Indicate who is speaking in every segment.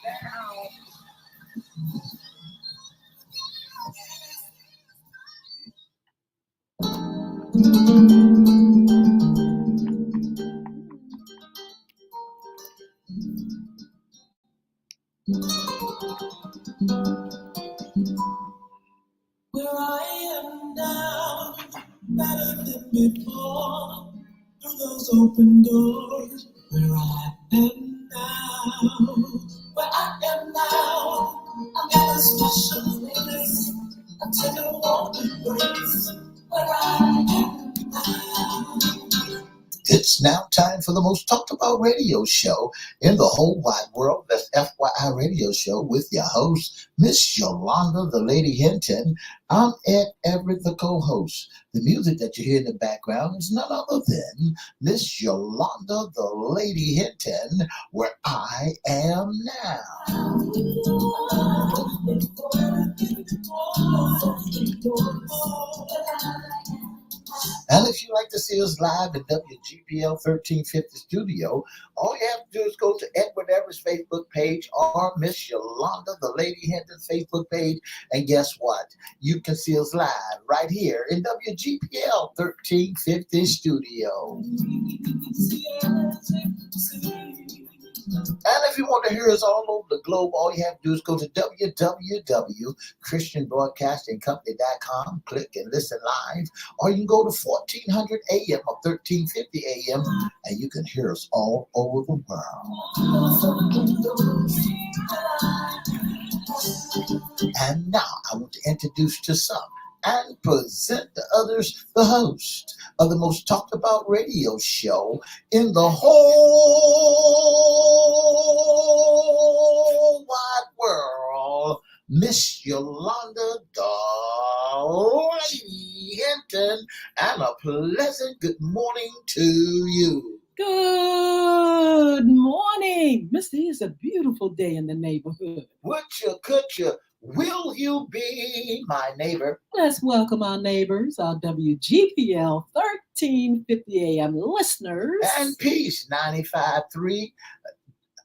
Speaker 1: Where I am now, better than before, through those open doors. Where I am now, where I am now, I'm in a special place, a tender warm embrace. Where I am now. It's now time for the most talked about radio show in the whole wide world. That's FYI Radio Show with your host, Miss Yolanda, the Lady Hinton. I'm Ed Everett, the co-host. The music that you hear in the background is none other than Miss Yolanda, the Lady Hinton, where I am now. And if you'd like to see us live at WGPL 1350 Studio, all you have to do is go to Edward Everett's Facebook page or Miss Yolanda, the Lady Hinton Facebook page. And guess what? You can see us live right here in WGPL 1350 Studio. And if you want to hear us all over the globe, all you have to do is go to www.christianbroadcastingcompany.com, click and listen live, or you can go to 1400 AM or 1350 AM, and you can hear us all over the world. And now I want to introduce to some and present to others the host of the most talked about radio show in the whole wide world, Miss Yolanda, the Lady Hinton, and a pleasant good morning to you.
Speaker 2: Good morning. Mr. It's a beautiful day in the neighborhood.
Speaker 1: Could you, will you be my neighbor?
Speaker 2: Let's welcome our neighbors, our WGPL 1350 AM listeners.
Speaker 1: And Peace 95.3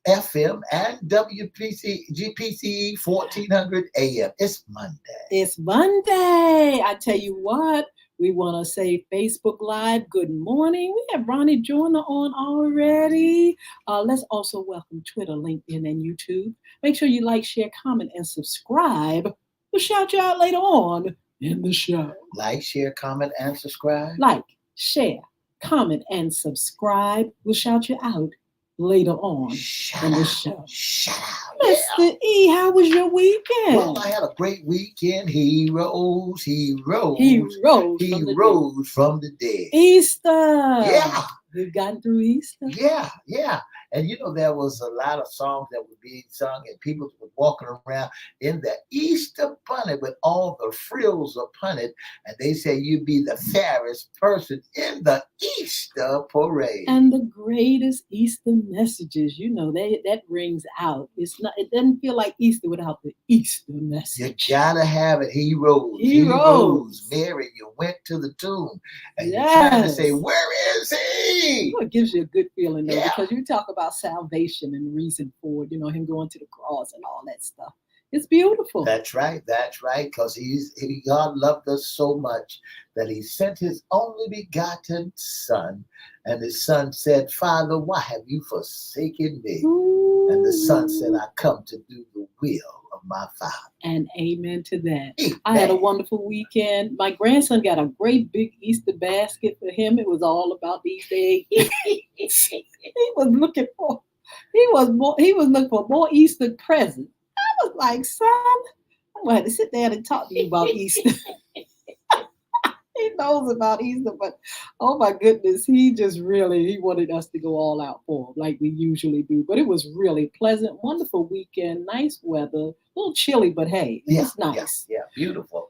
Speaker 1: FM and GPC 1400 AM. It's Monday.
Speaker 2: It's Monday. I tell you what, we want to say Facebook Live, good morning. We have Ronnie Joyner on already. Let's also welcome Twitter, LinkedIn, and YouTube. Make sure you like, share, comment, and subscribe. We'll shout you out later on in the show.
Speaker 1: Like, share, comment, and subscribe.
Speaker 2: Like, share, comment, and subscribe. We'll shout you out later on in the show.
Speaker 1: Shout out.
Speaker 2: Mr. E, how was your weekend?
Speaker 1: Well, I had a great weekend. He rose from the dead.
Speaker 2: Easter.
Speaker 1: Yeah.
Speaker 2: We've gotten through Easter.
Speaker 1: Yeah. And you know, there was a lot of songs that were being sung and people were walking around in the Easter bonnet with all the frills upon it. And they say you'd be the fairest person in the Easter parade.
Speaker 2: And the greatest Easter messages, you know, that rings out. It doesn't feel like Easter without the Easter message.
Speaker 1: You gotta have it. He rose. He rose. Mary, you went to the tomb. And you're trying to say, where is he?
Speaker 2: Well, it gives you a good feeling, though, because you talk about salvation and the reason for it, you know, him going to the cross and all that stuff. It's beautiful.
Speaker 1: That's right, because God loved us so much that he sent his only begotten son. And his son said, Father, why have you forsaken me?
Speaker 2: Ooh.
Speaker 1: And the son said, I come to do the will of my Father.
Speaker 2: And amen to that.
Speaker 1: Amen.
Speaker 2: I had a wonderful weekend. My grandson got a great big Easter basket for him. It was all about these eggs. He was looking for more Easter presents. I was like, son, I'm going to have to sit down and talk to you about Easter. He knows about Easter, but oh my goodness, he wanted us to go all out for him like we usually do. But it was really pleasant, wonderful weekend, nice weather, a little chilly, but hey, it's nice.
Speaker 1: Yeah, beautiful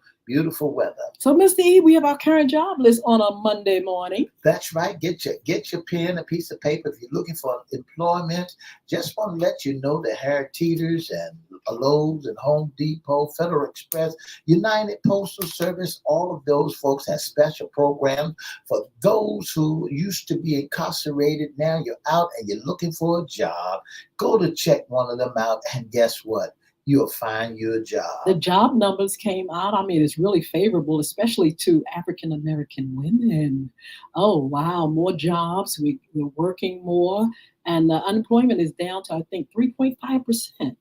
Speaker 1: weather.
Speaker 2: So, Mr. E, we have our current job list on a Monday morning.
Speaker 1: That's right. Get your pen, a piece of paper. If you're looking for employment, just want to let you know that Harry Teeters and Lowe's and Home Depot, Federal Express, United Postal Service, all of those folks have special programs for those who used to be incarcerated. Now you're out and you're looking for a job. Go to check one of them out, and guess what? You'll find you a
Speaker 2: The
Speaker 1: job.
Speaker 2: job numbers came out. I mean, it's really favorable, especially to African American women. Oh, wow, more jobs. We're working more, and unemployment is down to, I think, 3.5%.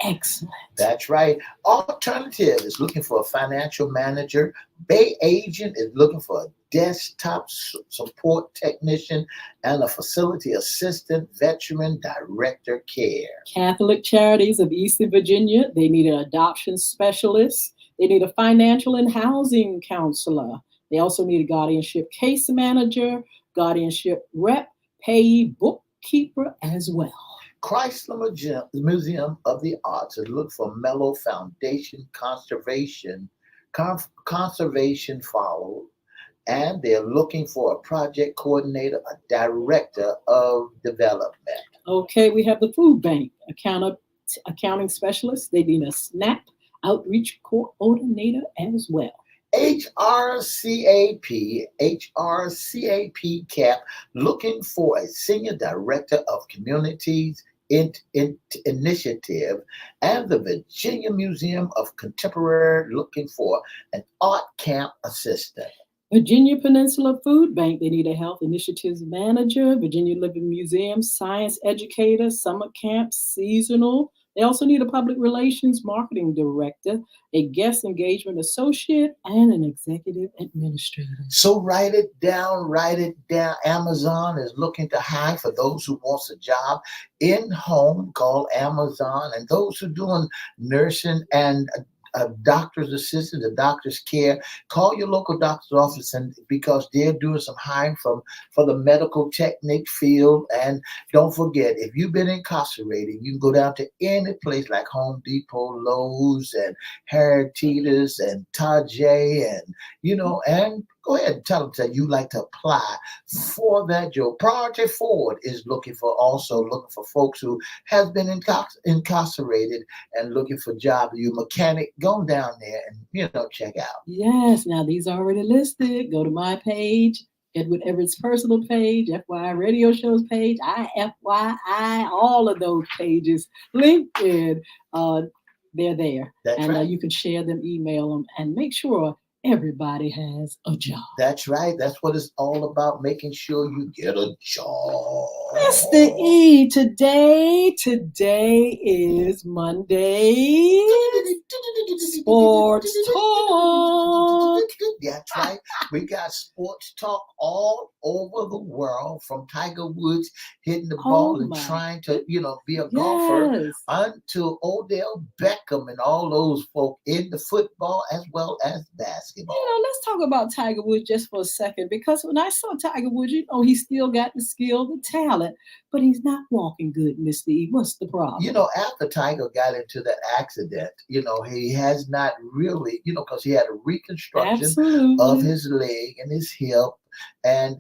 Speaker 2: Excellent.
Speaker 1: That's right. Alternative is looking for a financial manager. Bay Agent is looking for a desktop support technician and a facility assistant, veteran director care.
Speaker 2: Catholic Charities of Eastern Virginia, they need an adoption specialist. They need a financial and housing counselor. They also need a guardianship case manager, guardianship rep, payee bookkeeper as well.
Speaker 1: Chrysler Museum of the Arts is looking for Mellow Foundation conservation follow, and they're looking for a project coordinator, a director of development.
Speaker 2: Okay, we have the food bank, accounting specialist. They need a SNAP outreach coordinator as well.
Speaker 1: HRCAP CAP looking for a senior director of communities initiative, and the Virginia Museum of Contemporary looking for an art camp assistant.
Speaker 2: Virginia Peninsula Food Bank, they need a health initiatives manager. Virginia Living Museum, science educator, summer camp, seasonal. They also need a public relations marketing director, a guest engagement associate, and an executive administrator.
Speaker 1: So write it down, write it down. Amazon is looking to hire for those who wants a job in home, call Amazon, and those who doing nursing and a doctor's assistant, a doctor's care, call your local doctor's office, and because they're doing some hiring for the medical technique field. And don't forget, if you've been incarcerated, you can go down to any place like Home Depot, Lowe's, and Harry Teeter's and Tajay, and and go ahead and tell them that you like to apply for that job. Priority Forward is looking for folks who have been incarcerated and looking for jobs. You mechanic, go down there and check out.
Speaker 2: Yes, now these are already listed. Go to my page, Edward Everett's personal page, FYI Radio Show's page, IFYI, all of those pages, LinkedIn, they're there.
Speaker 1: That's
Speaker 2: and
Speaker 1: right.
Speaker 2: You can share them, email them, and make sure everybody has a job.
Speaker 1: That's right. That's what it's all about, making sure you get a job.
Speaker 2: Mr. E, today is Monday. Sports talk.
Speaker 1: That's right. We got sports talk all over the world, from Tiger Woods hitting the ball and trying to, be a golfer, until Odell Beckham and all those folk in the football as well as basketball.
Speaker 2: Let's talk about Tiger Woods just for a second, because when I saw Tiger Woods, he still got the skill, the talent, but he's not walking good, Mr. E. What's the problem?
Speaker 1: After Tiger got into that accident, he has not really, because he had a reconstruction of his leg and his hip, and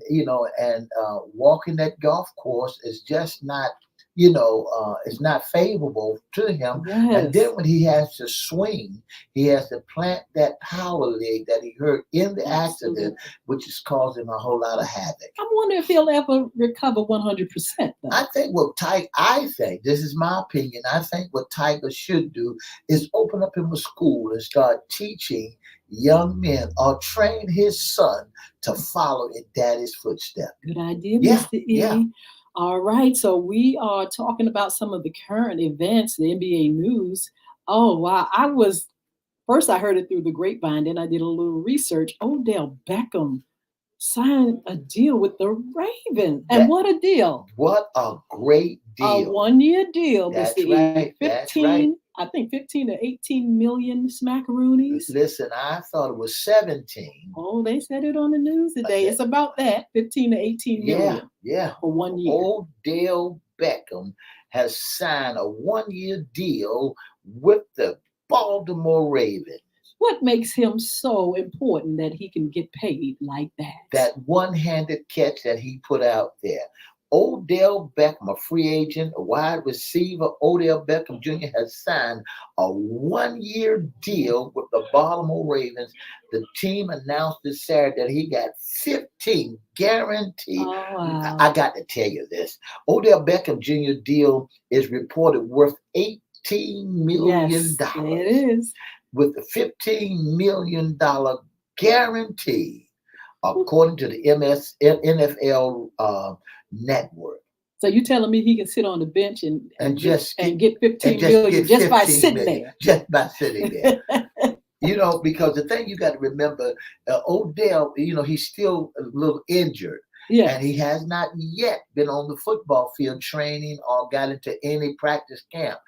Speaker 1: walking that golf course is just not, it's not favorable to him.
Speaker 2: Yes.
Speaker 1: And then when he has to swing, he has to plant that power leg that he hurt in the accident, which is causing a whole lot of havoc.
Speaker 2: I wonder if he'll ever recover 100%. Though.
Speaker 1: I think this is my opinion. I think what Tiger should do is open up him a school and start teaching young men, or train his son to follow in daddy's footsteps.
Speaker 2: Good idea,
Speaker 1: Yeah,
Speaker 2: Mr. E.
Speaker 1: yeah.
Speaker 2: All right, so we are talking about some of the current events, the NBA news. Oh, wow. First I heard it through the grapevine, then I did a little research. Odell Beckham signed a deal with the Ravens. And what a deal.
Speaker 1: What a great deal.
Speaker 2: A 1-year deal,
Speaker 1: That's
Speaker 2: Mr.
Speaker 1: right.
Speaker 2: E. 15, I think 15 to 18 million smackaroonies.
Speaker 1: Listen, I thought it was 17.
Speaker 2: Oh, they said it on the news today. It's about that, 15 to 18 million.
Speaker 1: Yeah.
Speaker 2: For 1 year.
Speaker 1: Odell Beckham has signed a 1-year deal with the Baltimore Ravens.
Speaker 2: What makes him so important that he can get paid like that?
Speaker 1: That one-handed catch that he put out there. Odell Beckham, a free agent, a wide receiver, Odell Beckham Jr. has signed a 1-year deal with the Baltimore Ravens. The team announced this Saturday that he got 15 guaranteed.
Speaker 2: Oh, wow.
Speaker 1: I got to tell you this. Odell Beckham Jr. deal is reported worth $18 million
Speaker 2: Yes, it is.
Speaker 1: with a $15 million guarantee, according to the NFL network.
Speaker 2: So you telling me he can sit on the bench
Speaker 1: And just
Speaker 2: and get
Speaker 1: and
Speaker 2: 15
Speaker 1: just
Speaker 2: million
Speaker 1: get
Speaker 2: just by
Speaker 1: 15
Speaker 2: sitting
Speaker 1: million
Speaker 2: there?
Speaker 1: just by sitting there. Because the thing you got to remember, Odell, he's still a little injured. And he
Speaker 2: Yes.
Speaker 1: has not yet been on the football field training or got into any practice camp.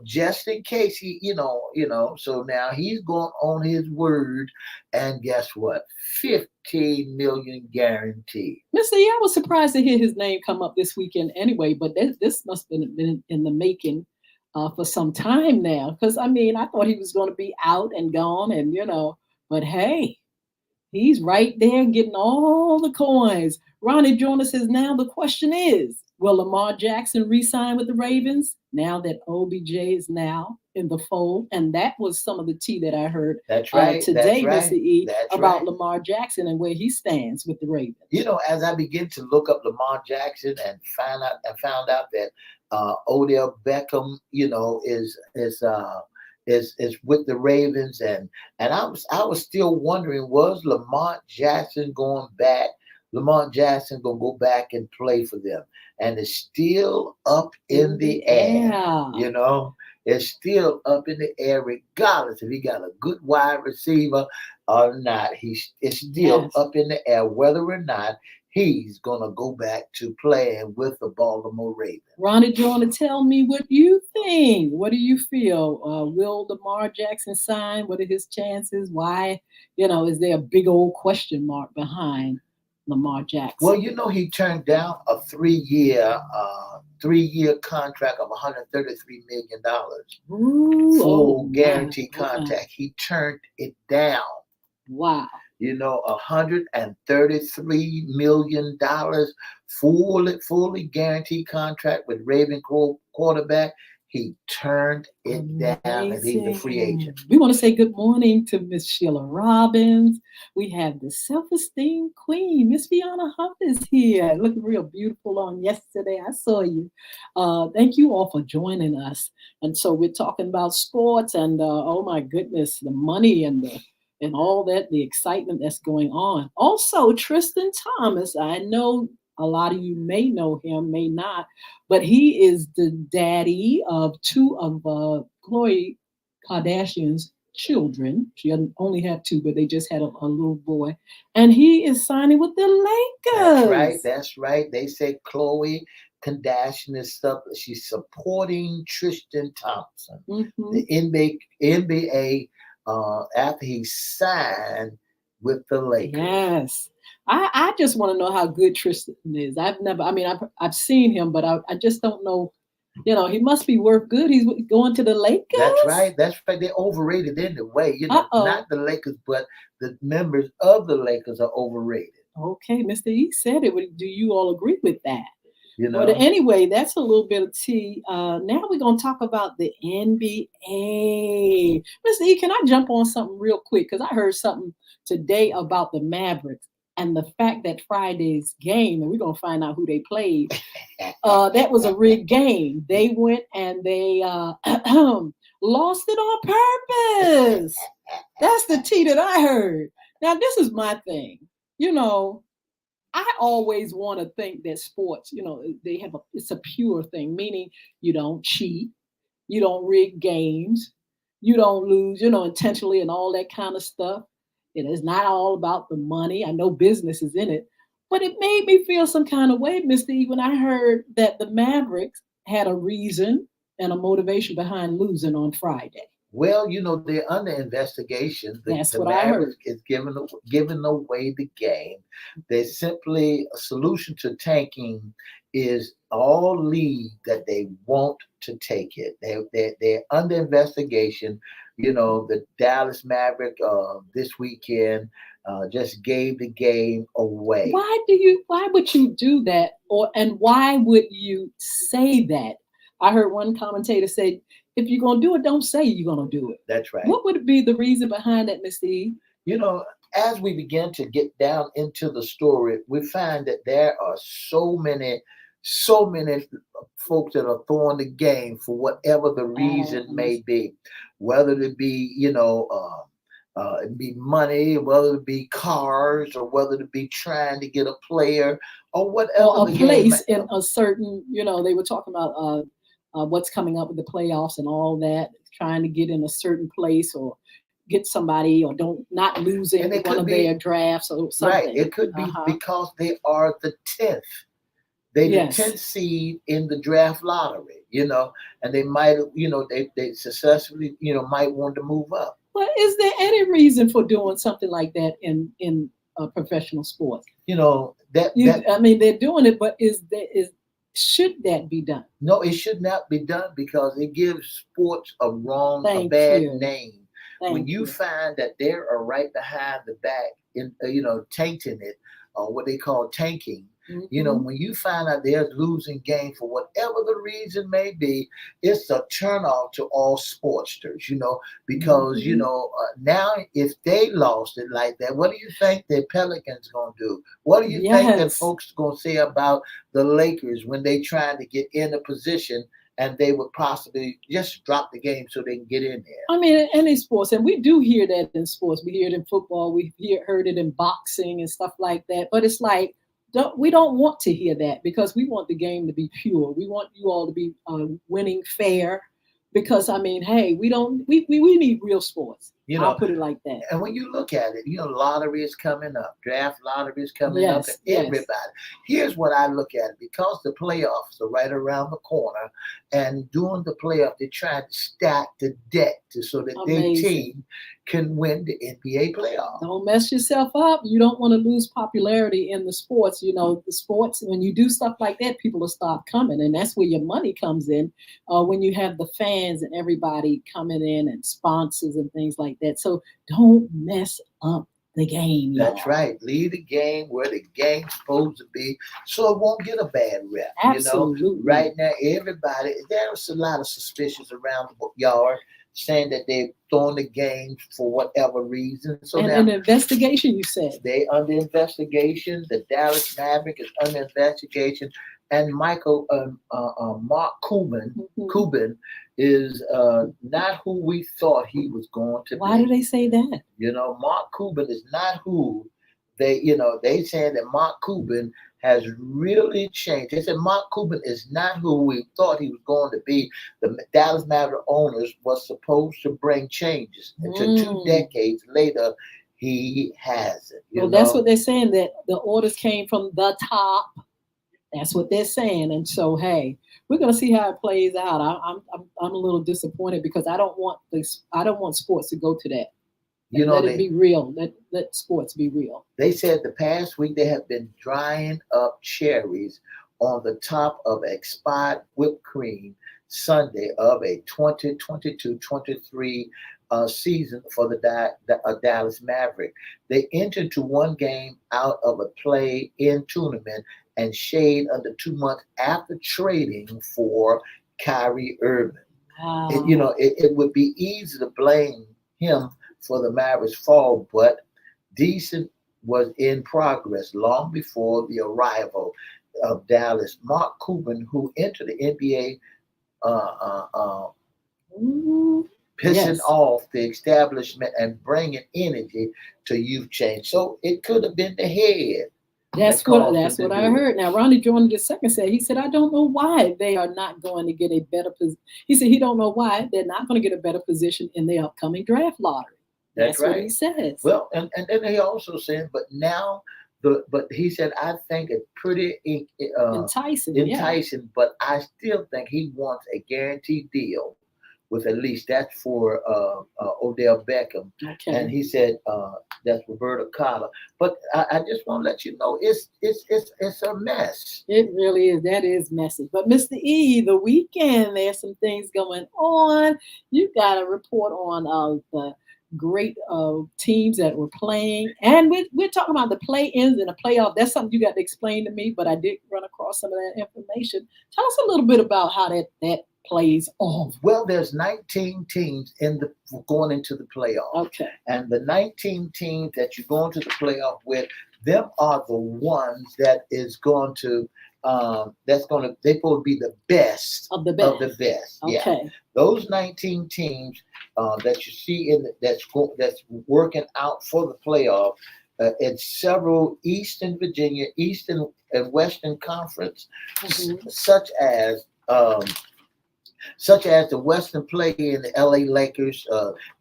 Speaker 1: Just in case so now he's going on his word, and guess what? 15 million guaranteed.
Speaker 2: Mr. E, I was surprised to hear his name come up this weekend anyway, but this must have been in the making for some time now. Because, I mean, I thought he was going to be out and gone, but hey, he's right there getting all the coins. Ronnie Joyner says, now the question is, will Lamar Jackson re-sign with the Ravens now that OBJ is now in the fold? And that was some of the tea that I heard
Speaker 1: That's right.
Speaker 2: today,
Speaker 1: That's
Speaker 2: Mr. E,
Speaker 1: right. That's
Speaker 2: about
Speaker 1: right.
Speaker 2: Lamar Jackson and where he stands with the Ravens.
Speaker 1: As I begin to look up Lamar Jackson and found out that Odell Beckham, is with the Ravens, and I was still wondering, was Lamar Jackson gonna go back and play for them? And it's still up in the air. It's still up in the air, regardless if he got a good wide receiver or not. It's still
Speaker 2: Yes.
Speaker 1: up in the air whether or not he's gonna go back to playing with the Baltimore Ravens.
Speaker 2: Ronnie Joyner, tell me what you think. What do you feel? Will Lamar Jackson sign? What are his chances? Why? Is there a big old question mark behind Lamar Jackson?
Speaker 1: Well, he turned down a 3-year contract of $133 million, full guarantee contract. He turned it down.
Speaker 2: Wow.
Speaker 1: $133 million, fully guaranteed contract with Raven quarterback. He turned it down, and he's a free agent.
Speaker 2: We want to say good morning to Miss Sheila Robbins. We have the self-esteem queen, Miss Fiona Huff is here, looking real beautiful on yesterday. I saw you. Thank you all for joining us. And so we're talking about sports and oh my goodness, the money and all that, the excitement that's going on. Also, Tristan Thomas, I know a lot of you may know him, may not, but he is the daddy of two of Khloe Kardashian's children. She only had two, but they just had a little boy. And he is signing with the Lakers.
Speaker 1: That's right. They say Khloe Kardashian is stuff. She's supporting Tristan Thompson, the NBA after he signed with the Lakers.
Speaker 2: Yes. I just want to know how good Tristan is. I've seen him, but I just don't know. He must be worth good. He's going to the Lakers.
Speaker 1: That's right. They're overrated anyway. Not the Lakers, but the members of the Lakers are overrated.
Speaker 2: Okay, Mr. E said it. Do you all agree with that? But anyway, that's a little bit of tea. Now we're going to talk about the NBA. Mr. E, can I jump on something real quick? Because I heard something today about the Mavericks and the fact that Friday's game, and we're going to find out who they played, that was a rigged game. They went and they lost it on purpose. That's the tea that I heard. Now, this is my thing. I always want to think that sports, it's a pure thing, meaning you don't cheat, you don't rig games, you don't lose, intentionally and all that kind of stuff. It is not all about the money. I know business is in it, but it made me feel some kind of way, Mr. E, when I heard that the Mavericks had a reason and a motivation behind losing on Friday.
Speaker 1: Well, they're under investigation.
Speaker 2: That's
Speaker 1: the
Speaker 2: what I heard.
Speaker 1: Is giving away the game. They simply, a solution to tanking is all league that they want to take it. They're under investigation. The Dallas Maverick this weekend just gave the game away.
Speaker 2: Why would you do that? And why would you say that? I heard one commentator say, if you're gonna do it, don't say you're gonna do it.
Speaker 1: That's right.
Speaker 2: What would be the reason behind that, Miss E?
Speaker 1: You know, as we begin to get down into the story, we find that there are so many folks that are throwing the game for whatever the reason may be, whether it be, it be money, whether it be cars, or whether it be trying to get a player or whatever.
Speaker 2: Or a place in a certain, they were talking about what's coming up with the playoffs and all that, trying to get in a certain place or get somebody or not losing one of their drafts or something.
Speaker 1: Right. It could be because they are the 10th. They the 10th seed in the draft lottery, and they might, they successfully, might want to move up.
Speaker 2: But is there any reason for doing something like that in professional sports? I mean, they're doing it, but should that be done?
Speaker 1: No, it should not be done because it gives sports a bad name. When you find that they are right behind the back in, tainting it, or what they call tanking.
Speaker 2: Mm-hmm.
Speaker 1: When you find out they're losing game for whatever the reason may be, it's a turnoff to all sportsters, because, now if they lost it like that, what do you think the Pelicans going to do? What do you think that folks going to say about the Lakers when they trying to get in a position and they would possibly just drop the game so they can get in there?
Speaker 2: I mean, any sports, and we do hear that in sports. We hear it in football. We heard it in boxing and stuff like that. But it's like, we don't want to hear that because we want the game to be pure. We want you all to be winning fair because, I mean, hey, we need real sports. I'll put it like that.
Speaker 1: And when you look at it, lottery is coming up, draft lottery is coming up, and everybody. Here's what I look at it. Because the playoffs are right around the corner, and during the playoff, they try to stack the deck so that their team can win the NBA playoff.
Speaker 2: Don't mess yourself up. You don't want to lose popularity in the sports. The sports, when you do stuff like that, people will start coming, and that's where your money comes in. When you have the fans and everybody coming in and sponsors and things like that. So don't mess up the game.
Speaker 1: That's right. Leave the game where the game's supposed to be so it won't get a bad rep.
Speaker 2: Absolutely.
Speaker 1: Right now, there's a lot of suspicions around the yard saying that they're throwing the games for whatever reason. So
Speaker 2: and
Speaker 1: now,
Speaker 2: an investigation, you said.
Speaker 1: They under investigation. The Dallas Maverick is under investigation. And Mark Cuban, is not who we thought he was going to be.
Speaker 2: Why do they say that?
Speaker 1: Mark Cuban is not who they saying that Mark Cuban has really changed. They said Mark Cuban is not who we thought he was going to be. The Dallas Maverick owners was supposed to bring changes. Until 2 decades later, he hasn't.
Speaker 2: That's what they're saying, that the orders came from the top. That's what they're saying. And so, hey, we're going to see how it plays out. I'm a little disappointed because I don't want sports to go to that. Let it be real. Let sports be real.
Speaker 1: They said the past week they have been drying up cherries on the top of expired whipped cream Sunday of a 2022-23 season for the Dallas Maverick. They entered to one game out of a play-in tournament and shade under 2 months after trading for Kyrie Irving.
Speaker 2: Wow.
Speaker 1: It would be easy to blame him for the Mavericks' fall, but decent was in progress long before the arrival of Dallas. Mark Cuban, who entered the NBA pissing off the establishment and bringing energy to youth change. So it could have been the head.
Speaker 2: That's what I heard. Now, Ronnie Jordan II said, he said, I don't know why they are not going to get a better position. He said he don't know why they're not going to get a better position in the upcoming draft lottery. That's right. What he says.
Speaker 1: Well, and then he also said, but now, but he said, I think it's pretty
Speaker 2: enticing,
Speaker 1: but I still think he wants a guaranteed deal with at least. That's for Odell Beckham, and
Speaker 2: Okay.
Speaker 1: he said that's Roberta Carter. But I just want to let you know it's a mess.
Speaker 2: It really is. That is messy. But Mr. E, the weekend, there's some things going on. You got a report on the great teams that were playing. And we're talking about the play-ins and the playoff. That's something you got to explain to me, but I did run across some of that information. Tell us a little bit about how that plays off.
Speaker 1: Well, there's 19 teams going into the playoff.
Speaker 2: Okay.
Speaker 1: And the 19 teams that you go into the playoff with, them are the ones that is going to they're supposed to be the best
Speaker 2: Of the best.
Speaker 1: of the best.
Speaker 2: Okay.
Speaker 1: Yeah. Those 19 teams that you see that's working out for the playoff in several Eastern Virginia, Eastern and Western Conference,
Speaker 2: Mhm.
Speaker 1: such as the Western play in the LA Lakers.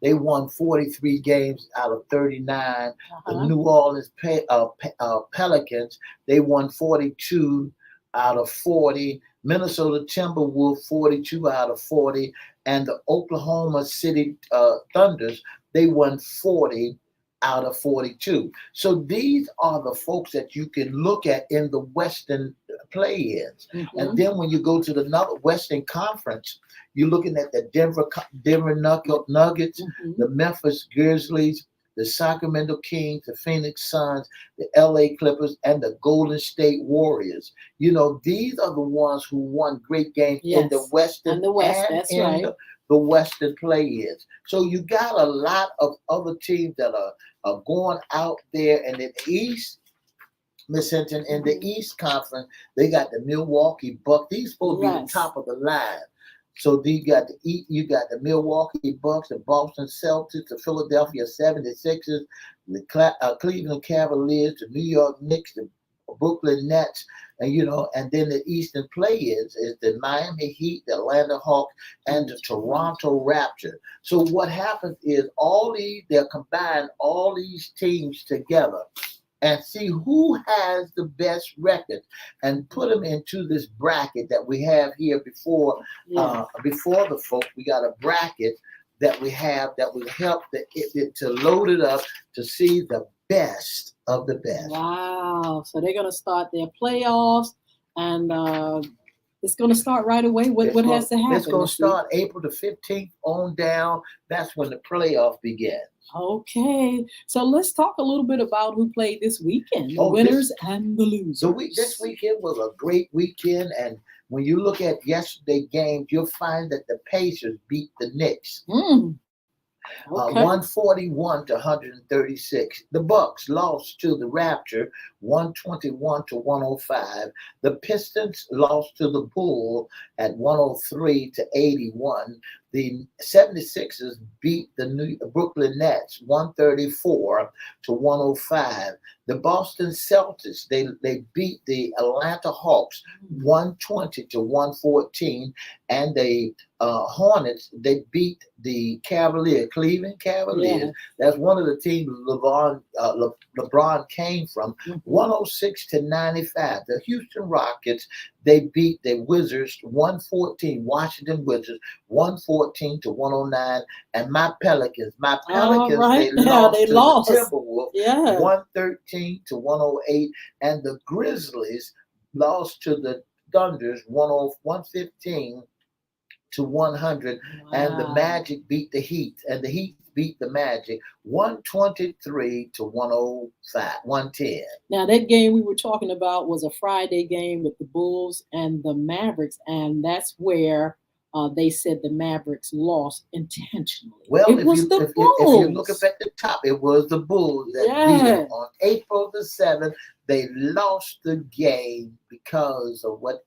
Speaker 1: They won 43 games out of 39. The
Speaker 2: Uh-huh.
Speaker 1: New Orleans Pelicans, they won 42 out of 40. Minnesota Timberwolves, 42 out of 40. And the Oklahoma City Thunders, they won 40 out of 42. So these are the folks that you can look at in the Western play-ins.
Speaker 2: Mm-hmm.
Speaker 1: And then when you go to the Western Conference, you're looking at the Denver Nuggets,
Speaker 2: Mm-hmm.
Speaker 1: the Memphis Grizzlies, the Sacramento Kings, the Phoenix Suns, the LA Clippers, and the Golden State Warriors. You know, these are the ones who won great games in the
Speaker 2: Yes.
Speaker 1: Western
Speaker 2: And the West,
Speaker 1: and
Speaker 2: that's
Speaker 1: in
Speaker 2: right.
Speaker 1: the Western play-ins. So you got a lot of other teams that are going out there. And in the East, Miss Hinton, in the East Conference, they got the Milwaukee Bucks. These supposed to be the
Speaker 2: Yes.
Speaker 1: top of the line. So you got the Milwaukee Bucks, the Boston Celtics, the Philadelphia 76ers, the Cleveland Cavaliers, the New York Knicks, the Brooklyn Nets, and then the Eastern play is the Miami Heat, the Atlanta Hawks, and the Toronto Raptors. So what happens is they'll combine all these teams together and see who has the best record and put them into this bracket that we have here before the folks. We got a bracket that we have that will help to load it up to see the best of the best.
Speaker 2: Wow. So they're going to start their playoffs, and it's going to start right away. What has to happen?
Speaker 1: It's going to start April the 15th on down. That's when the playoff begins.
Speaker 2: Okay, so let's talk a little bit about who played this weekend, the winners and the losers.
Speaker 1: This weekend was a great weekend, and when you look at yesterday's games, you'll find that the Pacers beat the Knicks.
Speaker 2: Okay.
Speaker 1: 141 to 136. The Bucks lost to the Rapture 121 to 105. The Pistons lost to the Bull at 103 to 81. The 76ers beat the Brooklyn Nets 134 to 105. The Boston Celtics, they beat the Atlanta Hawks 120 to 114. And the Hornets, they beat the Cleveland Cavaliers.
Speaker 2: Yeah.
Speaker 1: That's one of the teams LeBron came from, 106 to 95. The Houston Rockets, they beat the Wizards 114, Washington Wizards 114 to 109. And my Pelicans,
Speaker 2: Right.
Speaker 1: they lost
Speaker 2: They
Speaker 1: to
Speaker 2: lost.
Speaker 1: the Timberwolves 113 to 108. And the Grizzlies lost to the Thunders 115 to 100.
Speaker 2: Wow.
Speaker 1: And the Magic beat the Heat, and the Heat beat the Magic 123 to 110.
Speaker 2: Now that game we were talking about was a Friday game with the Bulls and the Mavericks, and that's where they said the Mavericks lost intentionally.
Speaker 1: Well,
Speaker 2: it was the Bulls.
Speaker 1: If you look up at the top, it was the Bulls that beat them on April the 7th. They lost the game because of whatever.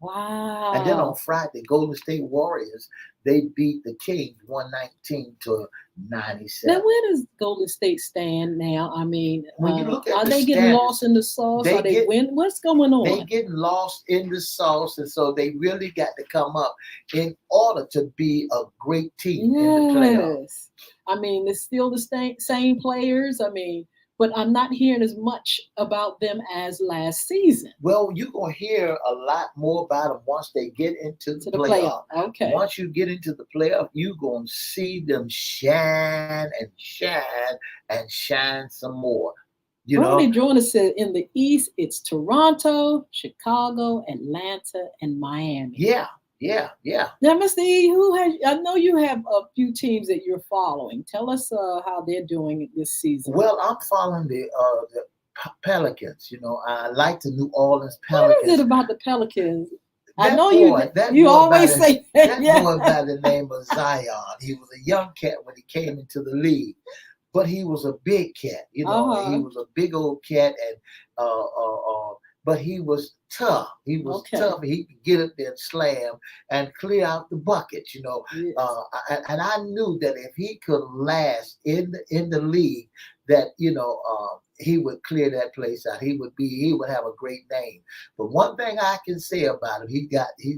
Speaker 2: Wow.
Speaker 1: And then on Friday, Golden State Warriors, they beat the Kings 119 to 97.
Speaker 2: Now, where does Golden State stand now? I mean,
Speaker 1: when you look at
Speaker 2: are they getting lost in the sauce? Are they win? What's going on?
Speaker 1: They getting lost in the sauce, and so they really got to come up in order to be a great team in the playoffs.
Speaker 2: I mean, it's still the same players. I mean, but I'm not hearing as much about them as last season.
Speaker 1: Well, you're going to hear a lot more about them once they get into the
Speaker 2: To the playoff.
Speaker 1: playoff.
Speaker 2: Okay.
Speaker 1: Once you get into the playoff, you're going to see them shine and shine and shine some more. You know?
Speaker 2: Ronnie Jordan said in the East, it's Toronto, Chicago, Atlanta, and Miami.
Speaker 1: Yeah, yeah, yeah.
Speaker 2: Now, Mr. E, who has? I know you have a few teams that you're following. Tell us how they're doing this season.
Speaker 1: Well, I'm following the Pelicans. You know, I like the New Orleans
Speaker 2: What is it
Speaker 1: Pelicans.
Speaker 2: about the Pelicans? I
Speaker 1: That
Speaker 2: know
Speaker 1: boy,
Speaker 2: you always say that.
Speaker 1: that
Speaker 2: Yeah.
Speaker 1: boy by the name of Zion. He was a young cat when he came into the league, but he was a big cat. You know, he
Speaker 2: Uh-huh.
Speaker 1: was a big old cat, and but he was tough. He was
Speaker 2: Okay.
Speaker 1: tough. He could get up there and slam and clear out the buckets. You know,
Speaker 2: Yes.
Speaker 1: and I knew that if he could last in the league, that he would clear that place out. He would have a great name. But one thing I can say about him, he's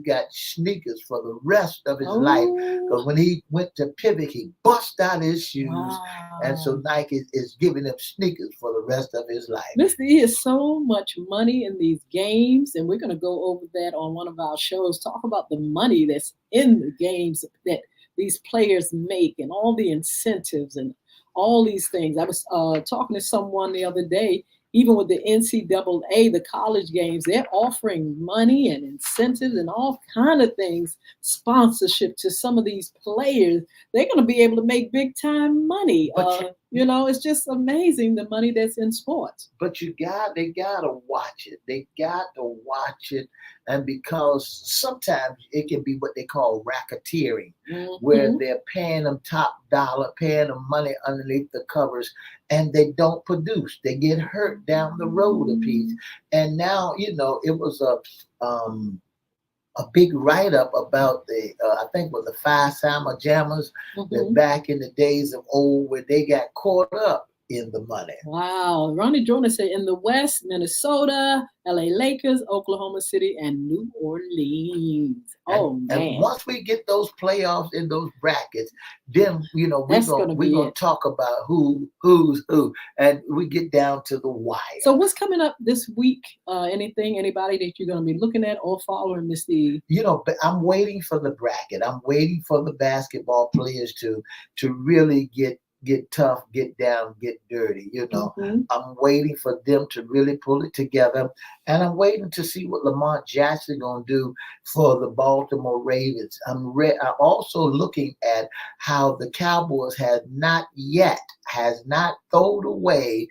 Speaker 1: got sneakers for the rest of his life.
Speaker 2: Oh,
Speaker 1: Because when he went to pivot, he bust out his shoes, and so
Speaker 2: wow.
Speaker 1: Nike is giving him sneakers for the rest of his life.
Speaker 2: Mr. E is so much money in these games, and we're going to go over that on one of our shows. Talk about the money that's in the games that these players make, and all the incentives, and all these things. I was talking to someone the other day. Even with the NCAA, the college games, they're offering money and incentives and all kind of things, sponsorship to some of these players. They're going to be able to make big time money.
Speaker 1: But
Speaker 2: It's just amazing the money that's in sports.
Speaker 1: But they gotta watch it. They got to watch it, and because sometimes it can be what they call racketeering, where
Speaker 2: Mm-hmm.
Speaker 1: they're paying them top dollar, paying them money underneath the covers, and they don't produce. They get hurt down the road a piece, and now it was a big write up about the I think was the Phi Sigma Jammers that
Speaker 2: Mm-hmm.
Speaker 1: back in the days of old where they got caught up in the money.
Speaker 2: Wow. Ronnie Jordan said in the West, Minnesota, LA Lakers, Oklahoma City, and New Orleans.
Speaker 1: And,
Speaker 2: Oh
Speaker 1: and
Speaker 2: man.
Speaker 1: once we get those playoffs in those brackets, then
Speaker 2: That's gonna
Speaker 1: we're
Speaker 2: be
Speaker 1: gonna
Speaker 2: it.
Speaker 1: talk about who's who, and we get down to the wire.
Speaker 2: So what's coming up this week? Anybody that you're gonna be looking at or following, Miss E?
Speaker 1: But I'm waiting for the bracket. I'm waiting for the basketball players to really get tough, get down, get dirty.
Speaker 2: Mm-hmm.
Speaker 1: I'm waiting for them to really pull it together, and I'm waiting to see what Lamont Jackson gonna do for the Baltimore Ravens. I'm also looking at how the Cowboys has not thrown away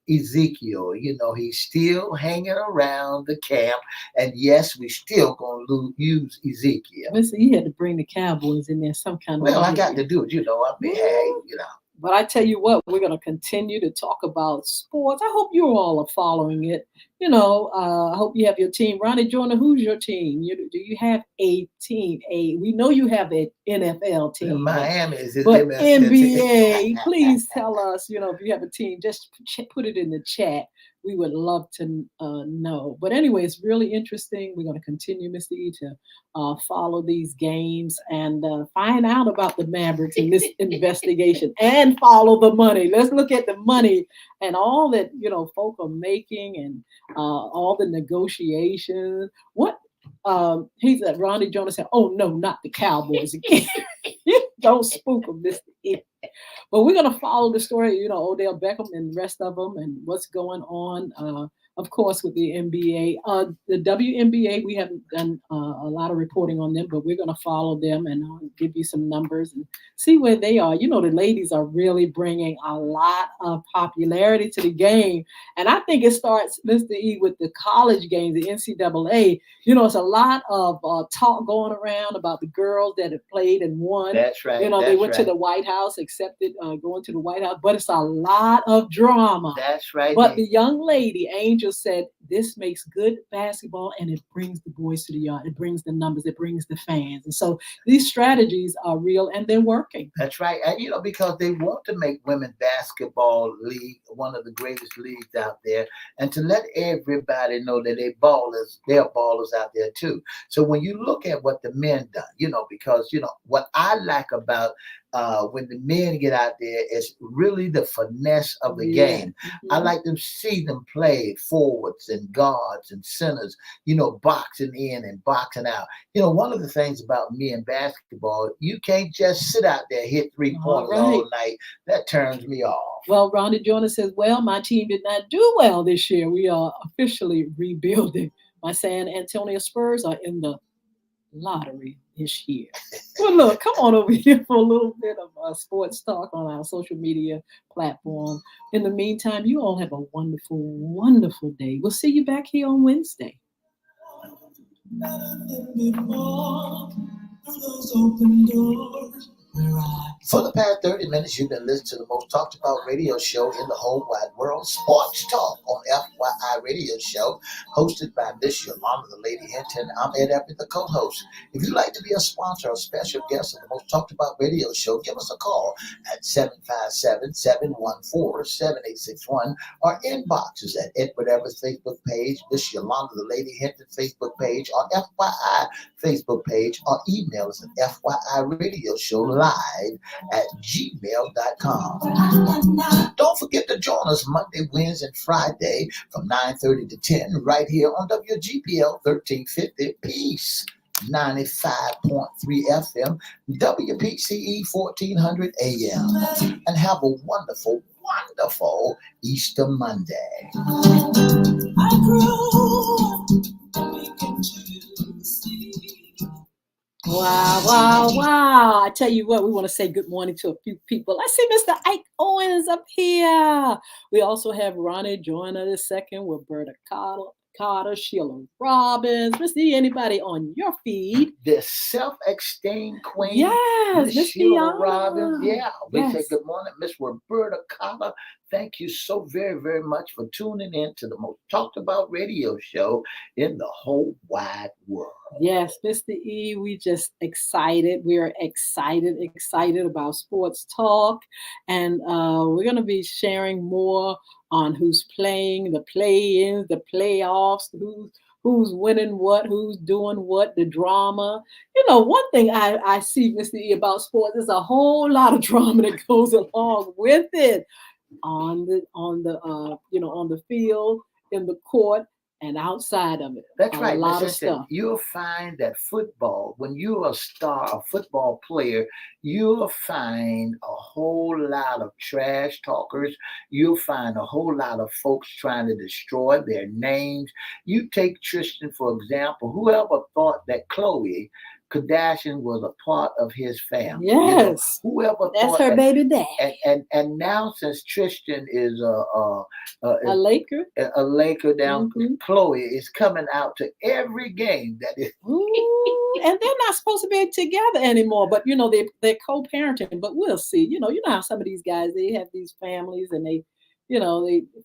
Speaker 1: Ezekiel. He's still hanging around the camp, and yes, we still gonna use Ezekiel.
Speaker 2: Miss E had to bring the Cowboys in there some kind of
Speaker 1: Well, I
Speaker 2: way.
Speaker 1: got to do it. I mean, hey,
Speaker 2: But I tell you what, we're going to continue to talk about sports. I hope you all are following it. I hope you have your team. Ronnie Jordan, who's your team? Do you have a team? We know you have an NFL team.
Speaker 1: Miami is his
Speaker 2: But
Speaker 1: MSN
Speaker 2: NBA, please tell us, if you have a team, just put it in the chat. We would love to know. But anyway, it's really interesting. We're going to continue, Mr. E, to follow these games and find out about the Mavericks in this investigation and follow the money. Let's look at the money and all that, folk are making and all the negotiations. What he said, Ronnie Jonas said, oh no, not the Cowboys again. Don't spook them, Mr. E. But we're going to follow the story, Odell Beckham and the rest of them and what's going on, of course, with the NBA. The WNBA, we haven't done a lot of reporting on them, but we're going to follow them and give you some numbers and see where they are. The ladies are really bringing a lot of popularity to the game. And I think it starts, Mr. E, with the college games, the NCAA. It's a lot of talk going around about the girls that have played and won.
Speaker 1: That's right.
Speaker 2: They went to the White House, accepted going to the White House, but it's a lot of drama.
Speaker 1: That's right.
Speaker 2: But the young lady, Angel, said this makes good basketball and it brings the boys to the yard. It brings the numbers. It brings the fans. And so these strategies are real and they're working.
Speaker 1: That's right. And, because they want to make women basketball league one of the greatest leagues out there and to let everybody know that they're ballers out there too. So when you look at what the men done, because, what I like about when the men get out there, it's really the finesse of the
Speaker 2: Yeah.
Speaker 1: game. I like to see them play forwards and guards and centers, boxing in and boxing out. One of the things about me in basketball, you can't just sit out there, hit three
Speaker 2: All
Speaker 1: pointers
Speaker 2: right.
Speaker 1: all night. That turns me off.
Speaker 2: Well, Rhonda Joyner says, well, my team did not do well this year. We are officially rebuilding. My San Antonio Spurs are in the lottery this year. Well, look, come on over here for a little bit of sports talk on our social media platform. In the meantime, you all have a wonderful, wonderful day. We'll see you back here on Wednesday.
Speaker 1: Better than before, through those open doors. For the past 30 minutes, you've been listening to the most talked about radio show in the whole wide world, Sports Talk on FYI Radio Show, hosted by Miss Yolanda, the Lady Hinton. I'm Ed Everett, the co-host. If you'd like to be a sponsor or special guest of the most talked about radio show, give us a call at 757-714-7861 or inbox us at Ed Everett's Facebook page, Miss Yolanda, the Lady Hinton Facebook page, or FYI Facebook page, or email us at FYI Radio Show live at gmail.com. Don't forget to join us Monday, Wednesday, and Friday from 9:30 to 10 right here on WGPL 1350 Peace 95.3 FM, WPCE 1400 AM. And have a wonderful, wonderful Easter Monday. I grew up to see.
Speaker 2: Wow, wow, wow. I tell you what, we want to say good morning to a few people. I see Mr. Ike Owens up here. We also have Ronnie Joyner II, Roberta Carter, Sheila Robbins. Mr. E, anybody on your feed?
Speaker 1: The self-esteem queen.
Speaker 2: Yes,
Speaker 1: Miss Sheila
Speaker 2: Deanna.
Speaker 1: Robbins. Yeah, we say
Speaker 2: Yes.
Speaker 1: good morning, Miss Roberta Carter. Thank you so very, very much for tuning in to the most talked about radio show in the whole wide world.
Speaker 2: Yes, Mr. E, we just excited. We are excited about sports talk. And we're going to be sharing more on who's playing, the play-ins, the playoffs, who's winning what, who's doing what, the drama. One thing I see, Mr. E, about sports, there's a whole lot of drama that goes along with it on the field, in the court, and outside of it.
Speaker 1: That's
Speaker 2: a
Speaker 1: right,
Speaker 2: lot
Speaker 1: Miss
Speaker 2: of
Speaker 1: Hinton.
Speaker 2: stuff.
Speaker 1: You'll find that football, when you're a star, a football player, you'll find a whole lot of trash talkers. You'll find a whole lot of folks trying to destroy their names. You take Tristan, for example. Whoever thought that Khloe Kardashian was a part of his family?
Speaker 2: Yes,
Speaker 1: whoever
Speaker 2: that's
Speaker 1: thought
Speaker 2: her
Speaker 1: that,
Speaker 2: baby dad.
Speaker 1: and now since Tristan is
Speaker 2: A Laker.
Speaker 1: a Laker down,
Speaker 2: Mhm.
Speaker 1: Chloe is coming out to every game that is.
Speaker 2: Ooh, and they're not supposed to be together anymore, but they're co-parenting. But we'll see. You know how some of these guys, they have these families, and they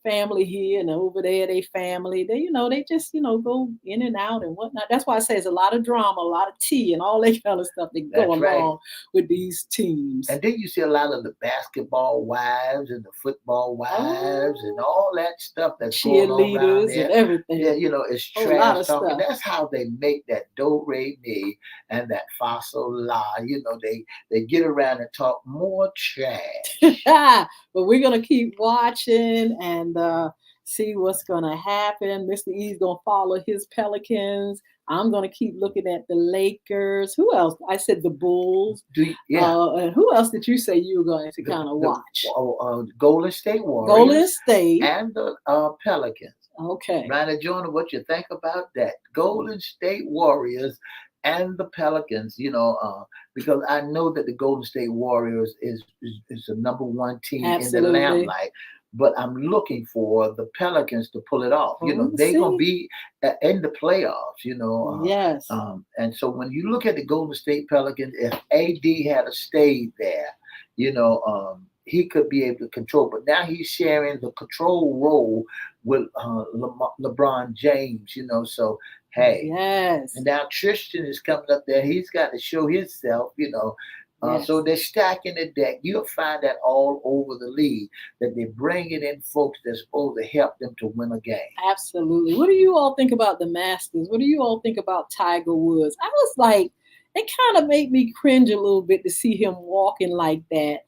Speaker 2: family here and over there, they family. They just go in and out and whatnot. That's why I say there's a lot of drama, a lot of tea, and all that kind of stuff that go
Speaker 1: That's right.
Speaker 2: along with these teams.
Speaker 1: And then you see a lot of the basketball wives and the football wives and all that stuff that's going on around
Speaker 2: Cheerleaders
Speaker 1: there.
Speaker 2: and everything.
Speaker 1: Yeah, it's
Speaker 2: A lot
Speaker 1: trash
Speaker 2: of
Speaker 1: talking.
Speaker 2: stuff.
Speaker 1: That's how they make that do re mi and that fa sol la. They get around and talk more trash.
Speaker 2: But we're gonna keep watching and see what's gonna happen. Mr. E's gonna follow his Pelicans. I'm gonna keep looking at the Lakers. Who else? I said the Bulls. And who else did you say you were going to kind of watch?
Speaker 1: Golden State Warriors.
Speaker 2: Golden State
Speaker 1: and the Pelicans.
Speaker 2: Okay.
Speaker 1: Ronnie Joyner, what you think about that? Golden State Warriors and the Pelicans, because I know that the Golden State Warriors is the number one team
Speaker 2: Absolutely.
Speaker 1: in the limelight, but I'm looking for the Pelicans to pull it off. They're going to be in the playoffs,
Speaker 2: Yes.
Speaker 1: And so when you look at the Golden State Pelicans, if AD had stayed there, he could be able to control. But now he's sharing the control role with LeBron James, so hey.
Speaker 2: Yes.
Speaker 1: And now Tristan is coming up there. He's got to show himself,
Speaker 2: Yes.
Speaker 1: So they're stacking the deck. You'll find that all over the league, that they're bringing in folks that's supposed to help them to win a game.
Speaker 2: Absolutely. What do you all think about the Masters? What do you all think about Tiger Woods? I was like, it kind of made me cringe a little bit to see him walking like that.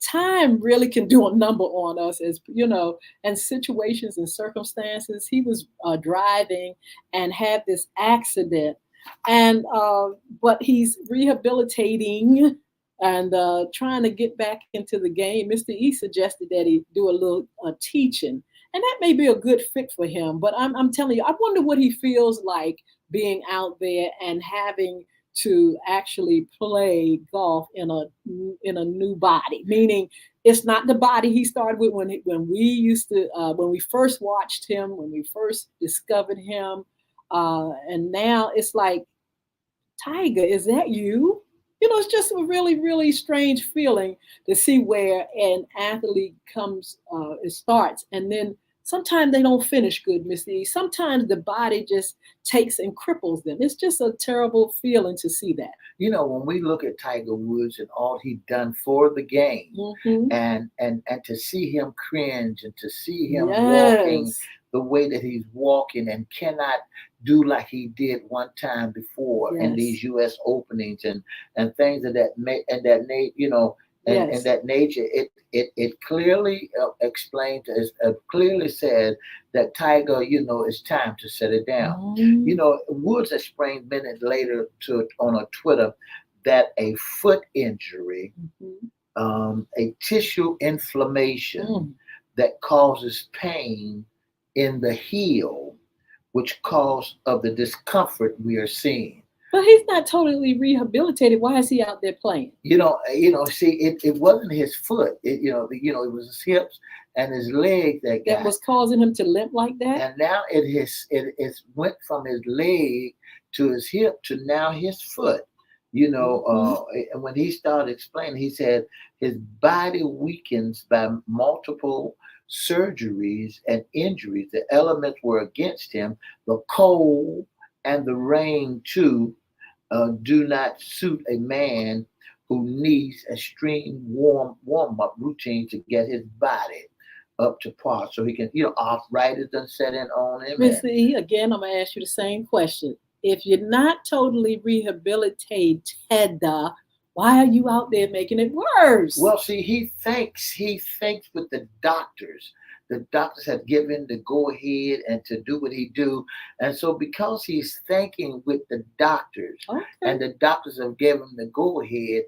Speaker 2: Time really can do a number on us, and situations and circumstances. He was driving and had this accident, and but he's rehabilitating and trying to get back into the game. Mr. E suggested that he do a little teaching, and that may be a good fit for him. But I'm telling you, I wonder what he feels like being out there and having to actually play golf in a new body. Meaning, it's not the body he started with when we used to when we first watched him, when we first discovered him, and now it's like, Tiger, is that you? It's just a really, really strange feeling to see where an athlete it starts, and then sometimes they don't finish good, Miss E. Sometimes the body just takes and cripples them. It's just a terrible feeling to see that.
Speaker 1: When we look at Tiger Woods and all he done for the game,
Speaker 2: Hmm.
Speaker 1: and to see him cringe and to see him walking
Speaker 2: Yes.
Speaker 1: the way that he's walking and cannot do like he did one time before in
Speaker 2: Yes.
Speaker 1: these U.S. openings and things of that and that and
Speaker 2: Yes.
Speaker 1: that nature, it clearly explained, clearly said that Tiger, it's time to set it down.
Speaker 2: Mm.
Speaker 1: Woods explained minutes later on a Twitter that a foot injury,
Speaker 2: Mhm.
Speaker 1: a tissue inflammation
Speaker 2: Mm.
Speaker 1: that causes pain in the heel, which cause of the discomfort we are seeing.
Speaker 2: But he's not totally rehabilitated. Why is he out there playing?
Speaker 1: See, it wasn't his foot. It was his hips and his leg that
Speaker 2: That
Speaker 1: got,
Speaker 2: was causing him to limp like that?
Speaker 1: and now it went from his leg to his hip to now his foot.
Speaker 2: Hmm.
Speaker 1: And when he started explaining, he said his body weakens by multiple surgeries and injuries. The elements were against him. The cold and the rain too do not suit a man who needs extreme warm up routine to get his body up to par, so he can, arthritis done set in on him.
Speaker 2: Miss
Speaker 1: And
Speaker 2: E, again, I'm gonna ask you the same question. If you're not totally rehabilitated, why are you out there making it worse?
Speaker 1: well, see, he thinks with the doctors. The doctors have given the go ahead and to do what he do, and so because he's thinking with the doctors,
Speaker 2: Okay.
Speaker 1: and the doctors have given him the go ahead,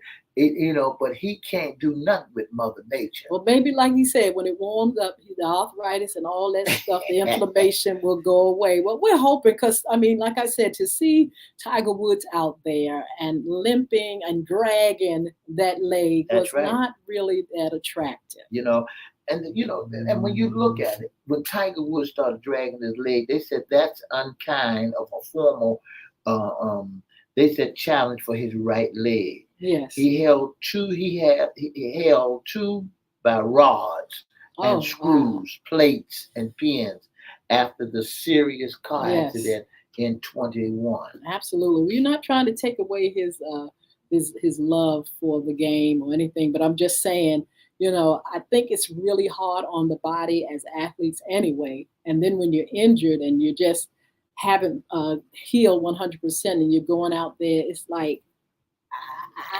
Speaker 1: but he can't do nothing with Mother Nature.
Speaker 2: Well, maybe like he said, when it warms up, the arthritis and all that stuff, the inflammation will go away. Well, we're hoping because, I mean, like I said, to see Tiger Woods out there and limping and dragging that leg
Speaker 1: That's
Speaker 2: was
Speaker 1: right.
Speaker 2: not really that attractive.
Speaker 1: you know. And when you look at it, when Tiger Woods started dragging his leg, they said that's unkind of a formal, uh, they said challenge for his right leg.
Speaker 2: Yes.
Speaker 1: He held two by rods and
Speaker 2: Oh, wow.
Speaker 1: screws, plates and pins after the serious car
Speaker 2: Yes.
Speaker 1: accident in 21.
Speaker 2: Absolutely. We're not trying to take away his love for the game or anything, but I'm just saying, I think it's really hard on the body as athletes anyway. And then when you're injured and you just haven't healed 100% and you're going out there, it's like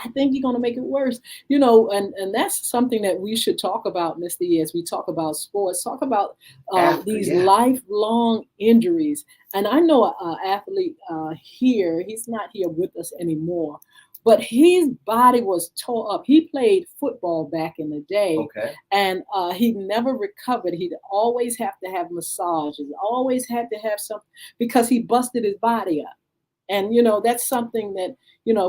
Speaker 2: I think you're going to make it worse, and that's something that we should talk about, Mr. E, as we talk about sports, talk about
Speaker 1: After,
Speaker 2: these
Speaker 1: yeah,
Speaker 2: lifelong injuries. And I know an athlete here, he's not here with us anymore, but his body was tore up. He played football back in the day,
Speaker 1: okay,
Speaker 2: and he never recovered. He'd always have to have massages, always had to have something because he busted his body up. And that's something that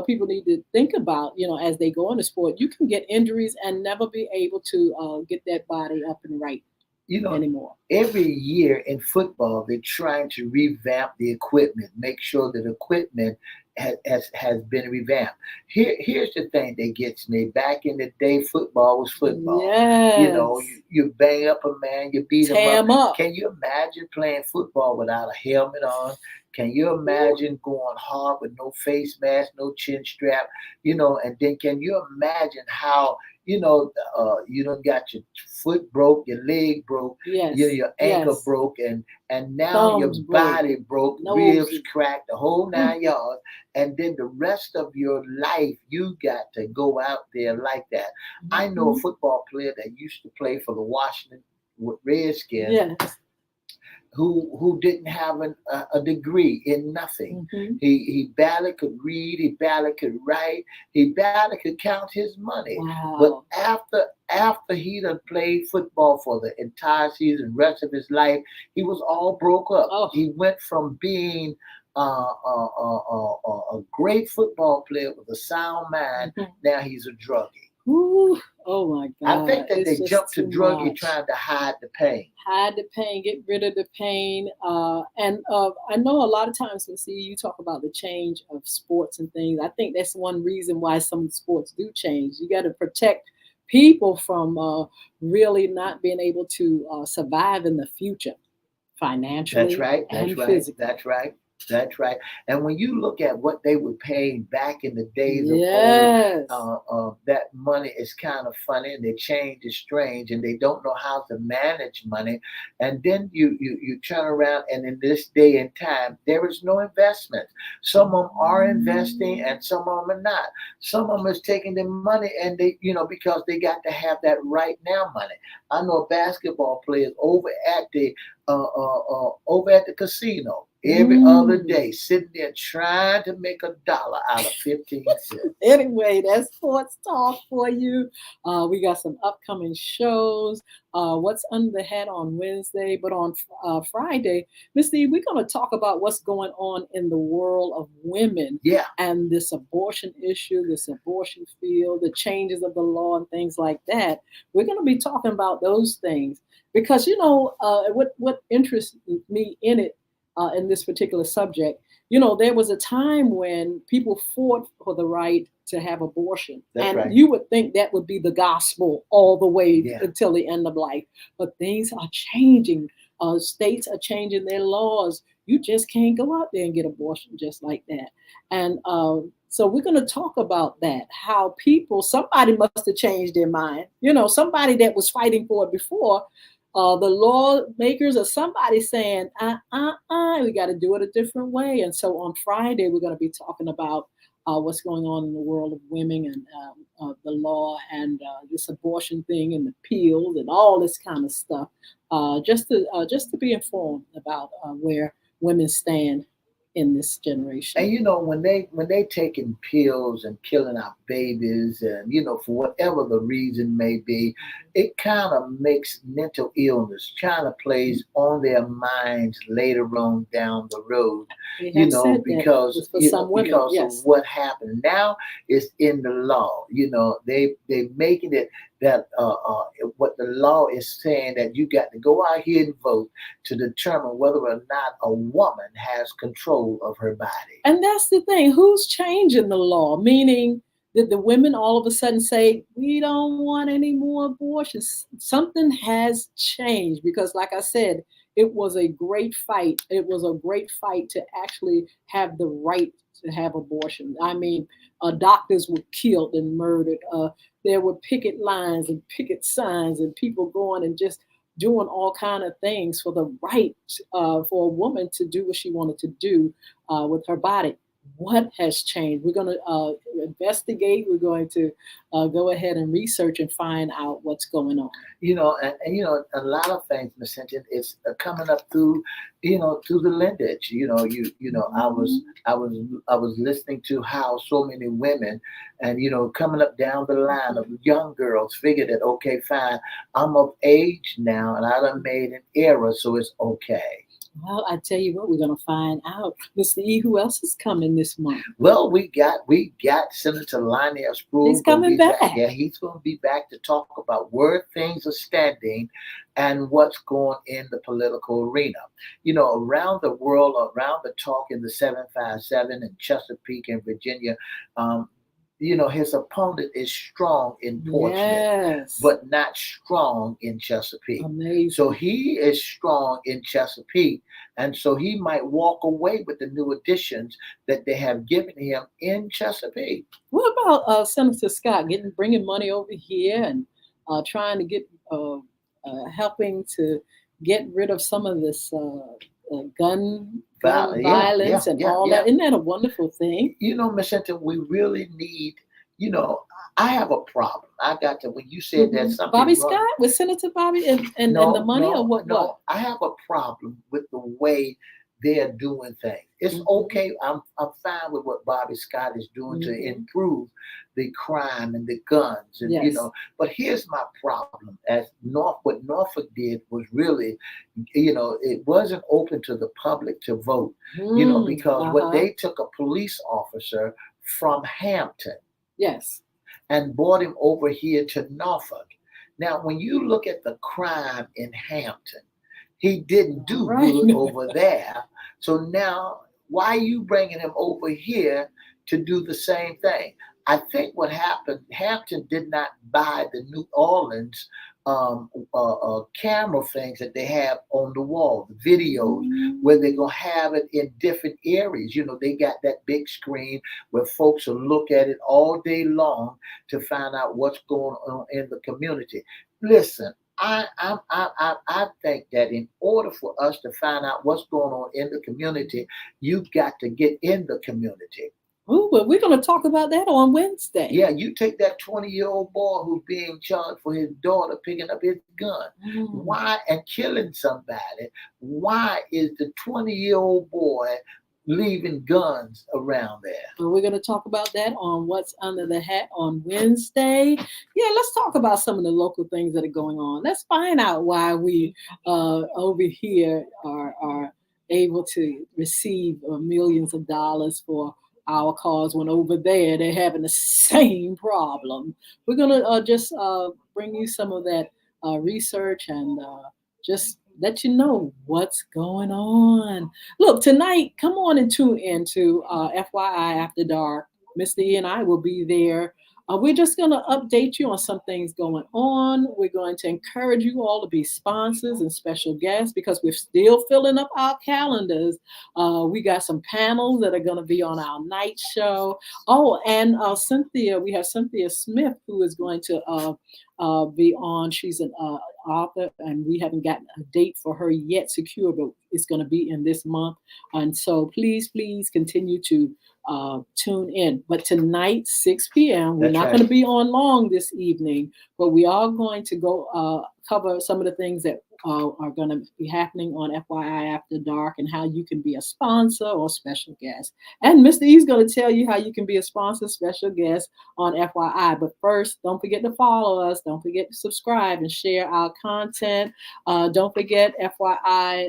Speaker 2: people need to think about. As they go into sport, you can get injuries and never be able to get that body up and right
Speaker 1: you know,
Speaker 2: anymore.
Speaker 1: every year in football, they're trying to revamp the equipment, make sure that equipment has been revamped. Here's the thing that gets me. Back in the day, football was football.
Speaker 2: Yes.
Speaker 1: You bang up a man, you beat him up.
Speaker 2: Tam up.
Speaker 1: Can you imagine playing football without a helmet on? Can you
Speaker 2: Ooh.
Speaker 1: imagine going hard with no face mask, no chin strap? And then can you imagine how you done got your foot broke, your leg broke,
Speaker 2: Yes.
Speaker 1: your ankle
Speaker 2: Yes.
Speaker 1: broke, and now your
Speaker 2: Thumbs broke.
Speaker 1: body broke,
Speaker 2: Nose.
Speaker 1: ribs cracked, the whole
Speaker 2: Mm,
Speaker 1: 9 yards, and then the rest of your life you got to go out there like that. I know a
Speaker 2: mhm.
Speaker 1: football player that used to play for the Washington Redskins
Speaker 2: Yes.
Speaker 1: who didn't have a degree in nothing.
Speaker 2: Hmm.
Speaker 1: He barely could read, he barely could write, he barely could count his money. But
Speaker 2: Wow.
Speaker 1: after he done played football for the entire season, rest of his life, he was all broke up.
Speaker 2: Oh.
Speaker 1: He went from being a great football player with a sound mind.
Speaker 2: Mhm.
Speaker 1: Now he's a druggie.
Speaker 2: Ooh, oh my
Speaker 1: I
Speaker 2: God.
Speaker 1: think that
Speaker 2: It's
Speaker 1: they
Speaker 2: just
Speaker 1: jumped to
Speaker 2: too
Speaker 1: druggie
Speaker 2: much.
Speaker 1: trying to hide the pain.
Speaker 2: Hide the pain, get rid of the pain. And I know a lot of times when see you talk about the change of sports and things. I think that's one reason why some sports do change. You got to protect people from really not being able to survive in the future
Speaker 1: That's
Speaker 2: financially
Speaker 1: right. That's
Speaker 2: and
Speaker 1: right.
Speaker 2: physically.
Speaker 1: That's right. That's right. And when you look at what they were paying back in the days of old,
Speaker 2: Yes.
Speaker 1: that money is kind of funny, and the change is strange, and they don't know how to manage money. And then you turn around, and in this day and time, there is no investment. Some of them are investing, and some of them are not. Some of them is taking the money, and because they got to have that right now money. I know basketball players over at the casino every other
Speaker 2: Mm.
Speaker 1: day, sitting there trying to make $1 out of 15 cents.
Speaker 2: Anyway, that's sports talk for you. We got some upcoming shows. What's under the hat on Wednesday, but on Friday, Miss Lee, we're going to talk about what's going on in the world of women
Speaker 1: Yeah,
Speaker 2: and this abortion issue, this abortion field, the changes of the law, and things like that. We're going to be talking about those things because what interests me in it in this particular subject. There was a time when people fought for the right to have abortion.
Speaker 1: that's
Speaker 2: And
Speaker 1: right.
Speaker 2: you would think that would be the gospel all the way
Speaker 1: Yeah.
Speaker 2: until the end of life. But things are changing. States are changing their laws. You just can't go out there and get abortion just like that. And so we're going to talk about that. How somebody must have changed their mind. Somebody that was fighting for it before the lawmakers or somebody saying, we got to do it a different way. And so on Friday, we're going to be talking about what's going on in the world of women and the law and this abortion thing and the pills and all this kind of stuff, just to be informed about where women stand in this generation.
Speaker 1: And when they taking pills and killing our babies, and for whatever the reason may be, it kind of makes mental illness kind of plays on their minds later on down the road.
Speaker 2: They have said that
Speaker 1: Because
Speaker 2: for some women,
Speaker 1: of
Speaker 2: yes.
Speaker 1: what happened. Now it's in the law. They making it that what the law is saying, that you got to go out here and vote to determine whether or not a woman has control of her body.
Speaker 2: And that's the thing. Who's changing the law? Meaning that the women all of a sudden say, we don't want any more abortions. Something has changed because, like I said, it was a great fight. It was a great fight to actually have the right to have abortion. I mean, doctors were killed and murdered. There were picket lines and picket signs and people going and just doing all kind of things for the right for a woman to do what she wanted to do with her body. What has changed? We're going to investigate. We're going to go ahead and research and find out what's going on.
Speaker 1: And a lot of things, Miss Hinton, is coming up through the lineage. I was listening to how so many women, and coming up down the line of young girls figure that, okay, fine, I'm of age now, and I done made an error, so it's okay.
Speaker 2: Well, I tell you what, we're going to find out. Mr. E, who else is coming this month?
Speaker 1: Well, we got Senator Lionel Spruill.
Speaker 2: He's coming back.
Speaker 1: Yeah, he's going to be back to talk about where things are standing and what's going in the political arena. Around the world, around the talk in the 757 in Chesapeake and Virginia, um, his opponent is strong in Portsmouth,
Speaker 2: Yes.
Speaker 1: but not strong in Chesapeake.
Speaker 2: Amazing.
Speaker 1: So he is strong in Chesapeake, and so he might walk away with the new additions that they have given him in Chesapeake.
Speaker 2: What about Senator Scott bringing money over here and trying to get helping to get rid of some of this gun
Speaker 1: Yeah,
Speaker 2: violence
Speaker 1: yeah,
Speaker 2: and
Speaker 1: yeah,
Speaker 2: all
Speaker 1: yeah.
Speaker 2: that? Isn't that a wonderful thing?
Speaker 1: Miss Hinton, we really need, you know, I have a problem. I got to, when you said that something
Speaker 2: Bobby
Speaker 1: wrong.
Speaker 2: Scott with Senator Bobby and the
Speaker 1: No,
Speaker 2: money or
Speaker 1: no,
Speaker 2: what?
Speaker 1: no. I have a problem with the way they're doing things. It's
Speaker 2: Mhm.
Speaker 1: okay. I'm fine with what Bobby Scott is doing to
Speaker 2: Mhm.
Speaker 1: improve the crime and the guns, and
Speaker 2: Yes.
Speaker 1: But here's my problem: what Norfolk did was really, it wasn't open to the public to vote. Because what
Speaker 2: Uh-huh.
Speaker 1: they took a police officer from Hampton
Speaker 2: Yes.
Speaker 1: and brought him over here to Norfolk. Now, when you look at the crime in Hampton, he didn't do
Speaker 2: Right.
Speaker 1: good over there. So now, why are you bringing him over here to do the same thing? I think what happened, Hampton did not buy the New Orleans camera things that they have on the wall, the videos, where they're going to have it in different areas. They got that big screen where folks will look at it all day long to find out what's going on in the community. Listen, I think that in order for us to find out what's going on in the community, you've got to get in the community.
Speaker 2: Oh, but we're going to talk about that on Wednesday.
Speaker 1: Yeah, you take that 20-year-old boy who's being charged for his daughter picking up his gun. Why, and killing somebody? Why is the 20-year-old boy leaving guns around there?
Speaker 2: So we're going to talk about that on What's Under the Hat on Wednesday. Yeah, let's talk about some of the local things that are going on. Let's find out why we over here are able to receive millions of dollars for our cause when over there they're having the same problem. We're going to just bring you some of that research and just let you know what's going on. Look, tonight, come on and tune in to FYI After Dark. Mr. E and I will be there. We're just going to update you on some things going on. We're going to encourage you all to be sponsors and special guests because we're still filling up our calendars. We got some panels that are going to be on our night show. Oh, and Cynthia, we have Cynthia Smith who is going to be on. She's an author, and we haven't gotten a date for her yet secure, but it's going to be in this month. And so please continue to tune in. But tonight, 6 p.m., we're not going to be on long this evening, but we are going to go cover some of the things that are going to be happening on FYI After Dark and how you can be a sponsor or special guest. And Mr. E is going to tell you how you can be a sponsor, special guest on FYI. But first, don't forget to follow us. Don't forget to subscribe and share our content. Don't forget FYI.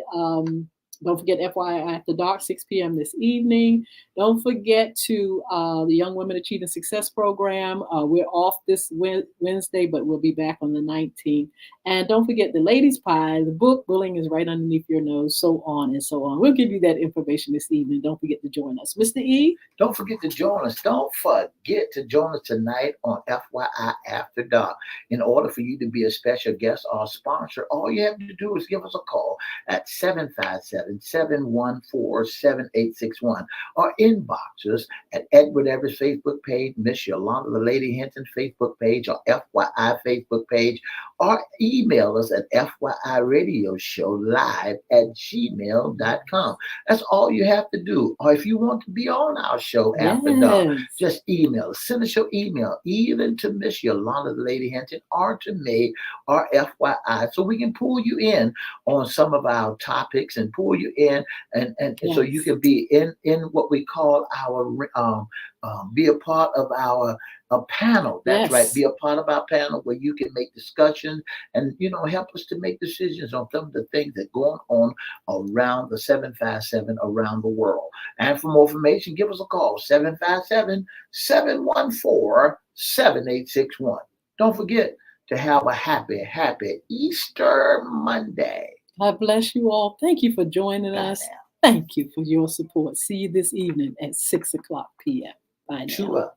Speaker 2: Don't forget FYI After Dark, 6 p.m. this evening. Don't forget to the Young Women Achieving Success program. We're off this Wednesday, but we'll be back on the 19th. And don't forget the Ladies Pie, the book, Bullying is Right Underneath Your Nose, so on and so on. We'll give you that information this evening. Don't forget to join us. Mr. E?
Speaker 1: Don't forget to join us. Don't forget to join us tonight on FYI After Dark. In order for you to be a special guest or sponsor, all you have to do is give us a call at 757-714-7861 or inbox us at Edward Everett's Facebook page, Miss Yolanda the Lady Hinton Facebook page, or FYI Facebook page, or email us at FYIRadiosHowLive@gmail.com. That's all you have to do. Or if you want to be on our show after dark, just email us. Send us your email, even to Miss Yolanda the Lady Hinton or to me or FYI, so we can pull you in on some of our topics and pull you in and so you can be in what we call our be a part of our panel. That's right. Be a part of our panel where you can make discussions and help us to make decisions on some of the things that going on around the 757 around the world. And for more information, give us a call, 757-714-7861. Don't forget to have a happy Easter Monday.
Speaker 2: God bless you all. Thank you for joining us. Thank you for your support. See you this evening at 6 o'clock p.m. Bye now.